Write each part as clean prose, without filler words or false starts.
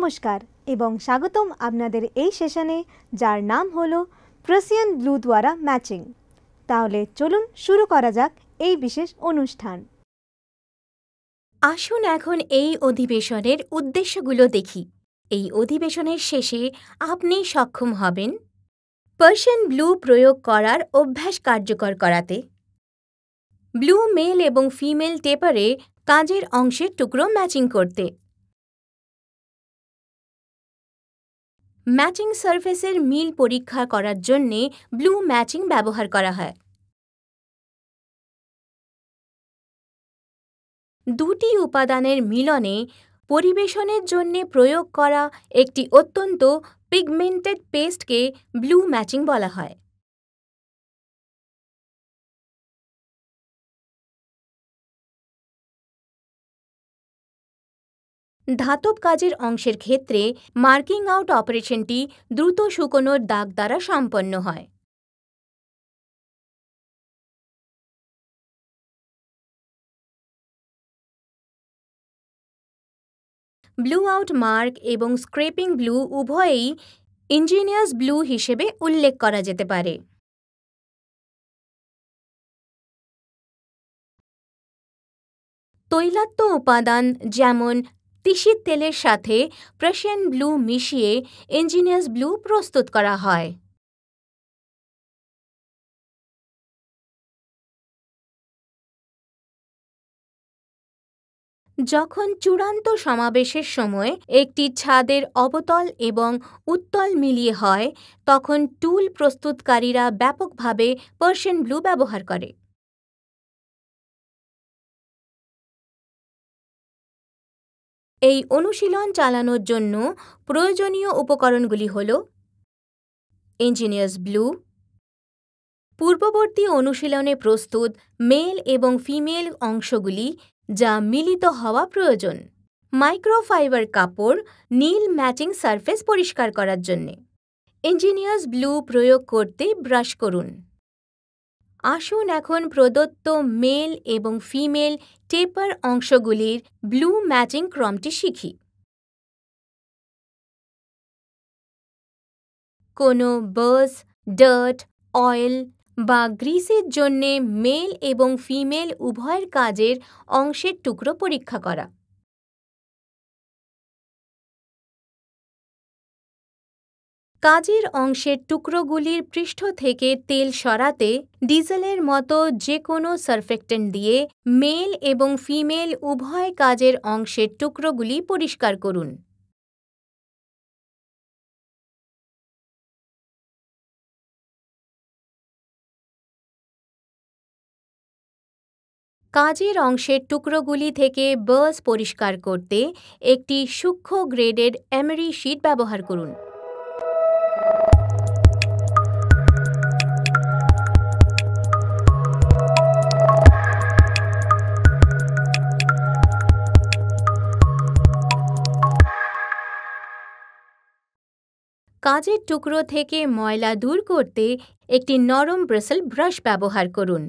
নমস্কার এবং স্বাগতম আপনাদের এই সেশনে, যার নাম হলো প্রাসিয়ান ব্লু দ্বারা ম্যাচিং। তাহলে চলুন শুরু করা যাক এই বিশেষ অনুষ্ঠান। আসুন এখন এই অধিবেশনের উদ্দেশ্যগুলো দেখি। এই অধিবেশনের শেষে আপনি সক্ষম হবেন পার্সিয়ান ব্লু প্রয়োগ করার অভ্যাস কার্যকর করাতে, ব্লু মেল এবং ফিমেল টেপারে কাজের অংশের টুকরো ম্যাচিং করতে, ম্যাচিং সারফেসের মিল পরীক্ষা করার জন্যে ব্লু ম্যাচিং ব্যবহার করা হয়। দুটি উপাদানের মিলনে পরিবেশনের জন্য প্রয়োগ করা একটি অত্যন্ত পিগমেন্টেড পেস্টকে ব্লু ম্যাচিং বলা হয়। ধাতব কাজের অংশের ক্ষেত্রে মার্কিং আউট অপারেশনটি দ্রুত শুকোনোর দাগ দ্বারা সম্পন্ন হয়। ব্লু আউট মার্ক এবং স্ক্রেপিং ব্লু উভয়েই ইঞ্জিনিয়ার্স ব্লু হিসেবে উল্লেখ করা যেতে পারে। তৈলাক্ত উপাদান যেমন তিসির তেলের সাথে প্রাসিয়ান ব্লু মিশিয়ে ইঞ্জিনিয়ার্স ব্লু প্রস্তুত করা হয়। যখন চূড়ান্ত সমাবেশের সময় একটি ছাদের অবতল এবং উত্তল মিলিয়ে হয়, তখন টুল প্রস্তুতকারীরা ব্যাপকভাবে পার্সিয়ান ব্লু ব্যবহার করে। এই অনুশীলন চালানোর জন্য প্রয়োজনীয় উপকরণগুলি হল ইঞ্জিনিয়ার্স ব্লু, পূর্ববর্তী অনুশীলনে প্রস্তুত মেল এবং ফিমেল অংশগুলি যা মিলিত হওয়া প্রয়োজন, মাইক্রোফাইবার কাপড় নীল ম্যাচিং সারফেস পরিষ্কার করার জন্য, ইঞ্জিনিয়ার্স ব্লু প্রয়োগ করতে ব্রাশ করুন। আসুন এখন প্রদত্ত মেল এবং ফিমেল টেপার অংশগুলির ব্লু ম্যাচিং ক্রমটি শিখি। কোনো বার্স, ডার্ট, অয়েল বা গ্রিসের জন্য মেল এবং ফিমেল উভয়ের কাজের অংশের টুকরো পরীক্ষা করা। কাজের অংশের টুকরোগুলির পৃষ্ঠ থেকে তেল সরাতে ডিজেলের মতো যে কোনো সারফেক্টেন্ট দিয়ে মেল এবং ফিমেল উভয় কাজের অংশের টুকরোগুলি পরিষ্কার করুন। কাজের অংশের টুকরোগুলি থেকে বার্স পরিষ্কার করতে একটি সূক্ষ্ম গ্রেডেড এমারি শিট ব্যবহার করুন। কাজের টুকরো থেকে ময়লা দূর করতে একটি নরম ব্রিসল ব্রাশ ব্যবহার করুন।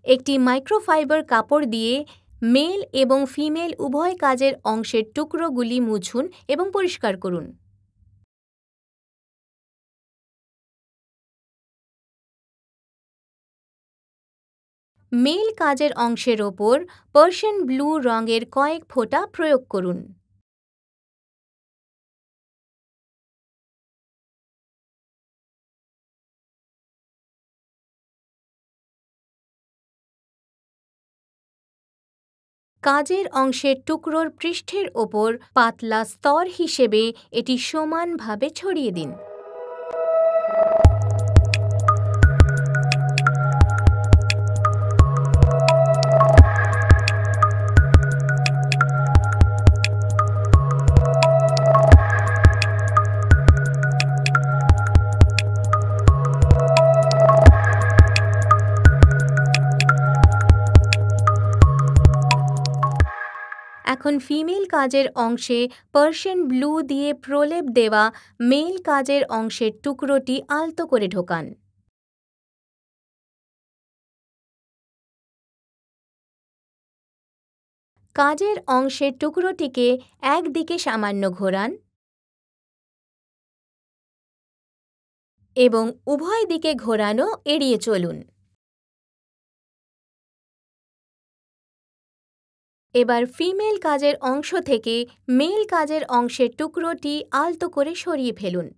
একটি মাইক্রোফাইবার কাপড় দিয়ে মেল এবং ফিমেল উভয় কাজের অংশের টুকরোগুলি মুছুন এবং পরিষ্কার করুন। মেল কাজের অংশের ওপর পার্সিয়ান ব্লু রঙের কয়েক ফোঁটা প্রয়োগ করুন। কাজের অংশের টুকরোর পৃষ্ঠের ওপর পাতলা স্তর হিসেবে এটি সমানভাবে ছড়িয়ে দিন। এখন ফিমেল কাজের অংশে পার্সিয়ান ব্লু দিয়ে প্রলেপ দেওয়া মেল কাজের অংশের টুকরোটি আলতো করে ঢোকান। কাজের অংশের টুকরোটিকে একদিকে সামান্য ঘোরান এবং উভয় দিকে ঘোরানো এড়িয়ে চলুন। এবার ফিমেল কাজের অংশ থেকে মেল কাজের অংশের টুকরোটি আলতো করে সরিয়ে ফেলুন।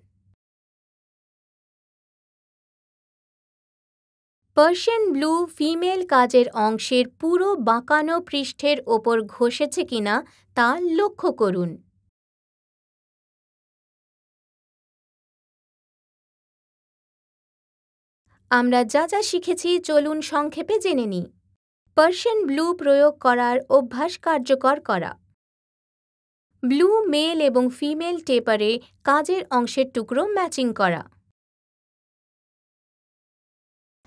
পার্সিয়ান ব্লু ফিমেল কাজের অংশের পুরো বাঁকানো পৃষ্ঠের ওপর ঘষেছে কিনা তা লক্ষ্য করুন। আমরা যা যা শিখেছি চলুন সংক্ষেপে জেনে নিই। পার্সিয়ান ব্লু প্রয়োগ করার অভ্যাস কার্যকর করা। ব্লু মেল এবং ফিমেল টেপারে কাজের অংশের টুকরো ম্যাচিং করা।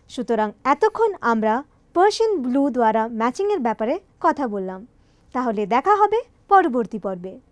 সুতরাং এতক্ষণ আমরা পার্সিয়ান ব্লু দ্বারা ম্যাচিংয়ের ব্যাপারে কথা বললাম। তাহলে দেখা হবে পরবর্তী পর্বে।